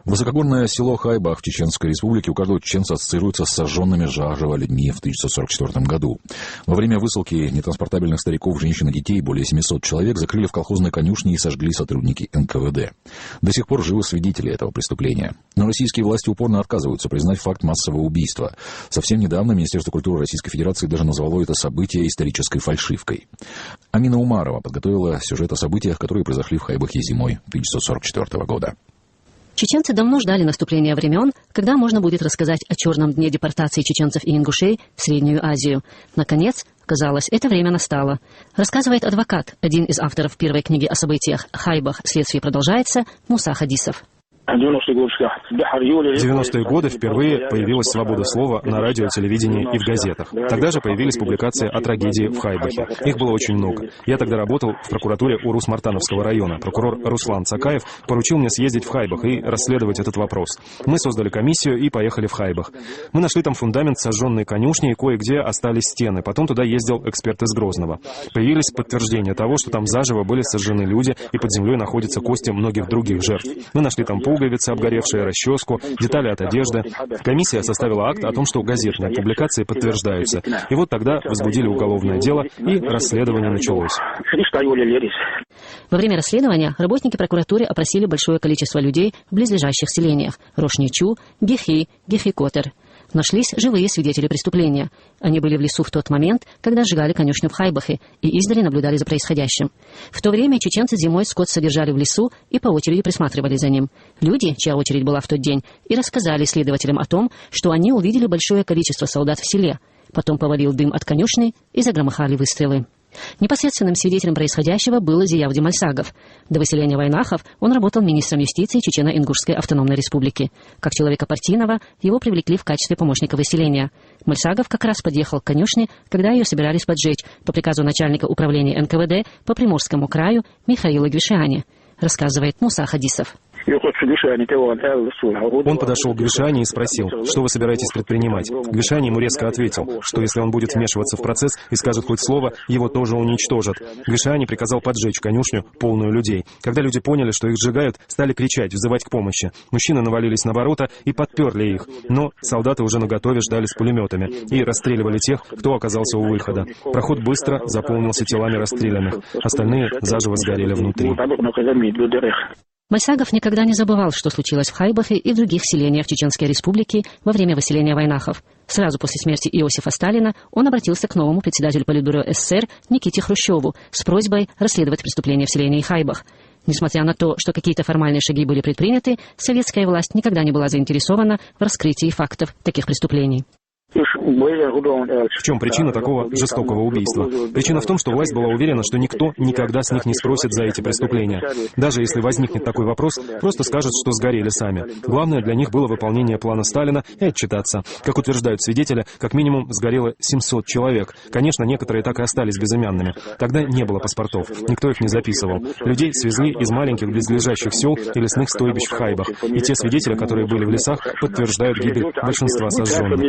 Высокогорное село Хайбах в Чеченской Республике у каждого чеченца ассоциируется с сожженными заживо людьми в 1944 году. Во время высылки нетранспортабельных стариков, женщин и детей более 700 человек закрыли в колхозной конюшне и сожгли сотрудники НКВД. До сих пор живы свидетели этого преступления. Но российские власти упорно отказываются признать факт массового убийства. Совсем недавно Министерство культуры Российской Федерации даже назвало это событие исторической фальшивкой. Амина Умарова подготовила сюжет о событиях, которые произошли в Хайбахе зимой 1944 года. Чеченцы давно ждали наступления времен, когда можно будет рассказать о черном дне депортации чеченцев и ингушей в Среднюю Азию. Наконец, казалось, это время настало. Рассказывает адвокат, один из авторов первой книги о событиях «Хайбах. Следствие продолжается», Муса Хадисов. В 90-е годы впервые появилась свобода слова на радио, телевидении и в газетах. Тогда же появились публикации о трагедии в Хайбахе. Их было очень много. Я тогда работал в прокуратуре Урус-Мартановского района. Прокурор Руслан Цакаев поручил мне съездить в Хайбах и расследовать этот вопрос. Мы создали комиссию и поехали в Хайбах. Мы нашли там фундамент сожженной конюшни, и кое-где остались стены. Потом туда ездил эксперт из Грозного. Появились подтверждения того, что там заживо были сожжены люди, и под землей находятся кости многих других жертв. Мы нашли там пуговицы, обгоревшие, расческу, детали от одежды. Комиссия составила акт о том, что газетные публикации подтверждаются. И вот тогда возбудили уголовное дело, и расследование началось. Во время расследования работники прокуратуры опросили большое количество людей в близлежащих селениях – Рошничу, Гехи, Гехи-Котер. Нашлись живые свидетели преступления. Они были в лесу в тот момент, когда сжигали конюшню в Хайбахе, и издали наблюдали за происходящим. В то время чеченцы зимой скот содержали в лесу и по очереди присматривали за ним. Люди, чья очередь была в тот день, и рассказали следователям о том, что они увидели большое количество солдат в селе. Потом повалил дым от конюшни и загромыхали выстрелы. Непосредственным свидетелем происходящего был Зиявди Мальсагов. До выселения войнахов он работал министром юстиции Чечено-Ингушской автономной республики. Как человека партийного, его привлекли в качестве помощника выселения. Мальсагов как раз подъехал к конюшне, когда ее собирались поджечь, по приказу начальника управления НКВД по Приморскому краю Михаила Гвишани, рассказывает Муса Хадисов. Он подошел к Гвишани и спросил, что вы собираетесь предпринимать. Гвишани ему резко ответил, что если он будет вмешиваться в процесс и скажет хоть слово, его тоже уничтожат. Гвишани приказал поджечь конюшню, полную людей. Когда люди поняли, что их сжигают, стали кричать, взывать к помощи. Мужчины навалились на ворота и подперли их, но солдаты уже наготове ждали с пулеметами и расстреливали тех, кто оказался у выхода. Проход быстро заполнился телами расстрелянных. Остальные заживо сгорели внутри. Мальсагов никогда не забывал, что случилось в Хайбахе и в других селениях Чеченской Республики во время выселения войнахов. Сразу после смерти Иосифа Сталина он обратился к новому председателю Политбюро СССР Никите Хрущеву с просьбой расследовать преступления в селении Хайбах. Несмотря на то, что какие-то формальные шаги были предприняты, советская власть никогда не была заинтересована в раскрытии фактов таких преступлений. В чем причина такого жестокого убийства? Причина в том, что власть была уверена, что никто никогда с них не спросит за эти преступления. Даже если возникнет такой вопрос, просто скажут, что сгорели сами. Главное для них было выполнение плана Сталина и отчитаться. Как утверждают свидетели, как минимум сгорело 700 человек. Конечно, некоторые так и остались безымянными. Тогда не было паспортов, никто их не записывал. Людей свезли из маленьких близлежащих сел и лесных стойбищ в Хайбах. И те свидетели, которые были в лесах, подтверждают гибель большинства сожженных.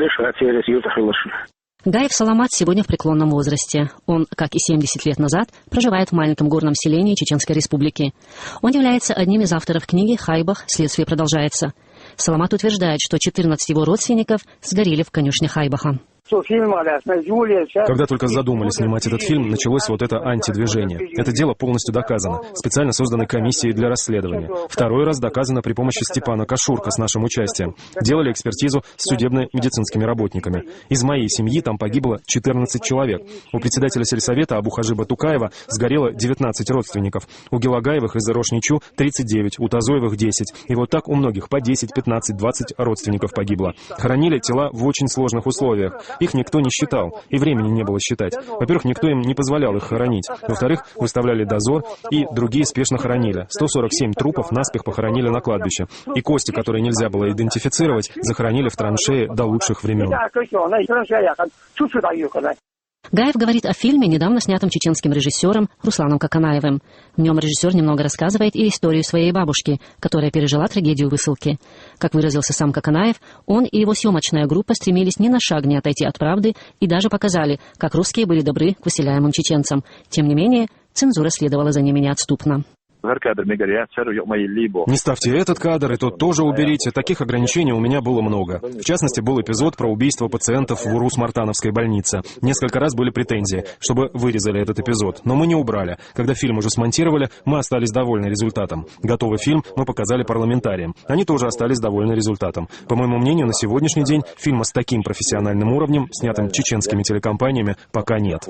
Гаев Саламат сегодня в преклонном возрасте. Он, как и 70 лет назад, проживает в маленьком горном селении Чеченской Республики. Он является одним из авторов книги «Хайбах. Следствие продолжается». Саламат утверждает, что 14 его родственников сгорели в конюшне Хайбаха. Когда только задумали снимать этот фильм, началось вот это антидвижение. Это дело полностью доказано. Специально созданы комиссии для расследования. Второй раз доказано при помощи Степана Кашурка с нашим участием. Делали экспертизу с судебно-медицинскими работниками. Из моей семьи там погибло 14 человек. У председателя сельсовета Абухажиба Тукаева сгорело 19 родственников. У Гелагаевых из Рошничу 39, у Тазоевых 10. И вот так у многих по 10, 15, 20 родственников погибло. Хоронили тела в очень сложных условиях. Их никто не считал, и времени не было считать. Во-первых, никто им не позволял их хоронить. Во-вторых, выставляли дозор, и другие спешно хоронили. 147 трупов наспех похоронили на кладбище. И кости, которые нельзя было идентифицировать, захоронили в траншеи до лучших времен. Гаев говорит о фильме, недавно снятом чеченским режиссером Русланом Каканаевым. В нем режиссер немного рассказывает и историю своей бабушки, которая пережила трагедию высылки. Как выразился сам Каканаев, он и его съемочная группа стремились ни на шаг не отойти от правды и даже показали, как русские были добры к выселяемым чеченцам. Тем не менее, цензура следовала за ними неотступно. Не ставьте этот кадр, и тот тоже уберите. Таких ограничений у меня было много. В частности, был эпизод про убийство пациентов в Урус-Мартановской больнице. Несколько раз были претензии, чтобы вырезали этот эпизод, но мы не убрали. Когда фильм уже смонтировали, мы остались довольны результатом. Готовый фильм мы показали парламентариям. Они тоже остались довольны результатом. По моему мнению, на сегодняшний день фильма с таким профессиональным уровнем, снятым чеченскими телекомпаниями, пока нет.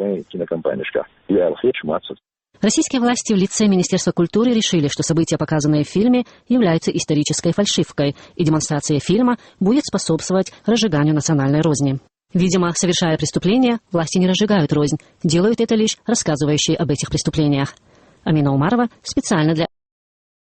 Российские власти в лице Министерства культуры решили, что события, показанные в фильме, являются исторической фальшивкой, и демонстрация фильма будет способствовать разжиганию национальной розни. Видимо, совершая преступления, власти не разжигают рознь, делают это лишь рассказывающие об этих преступлениях. Амина Умарова специально для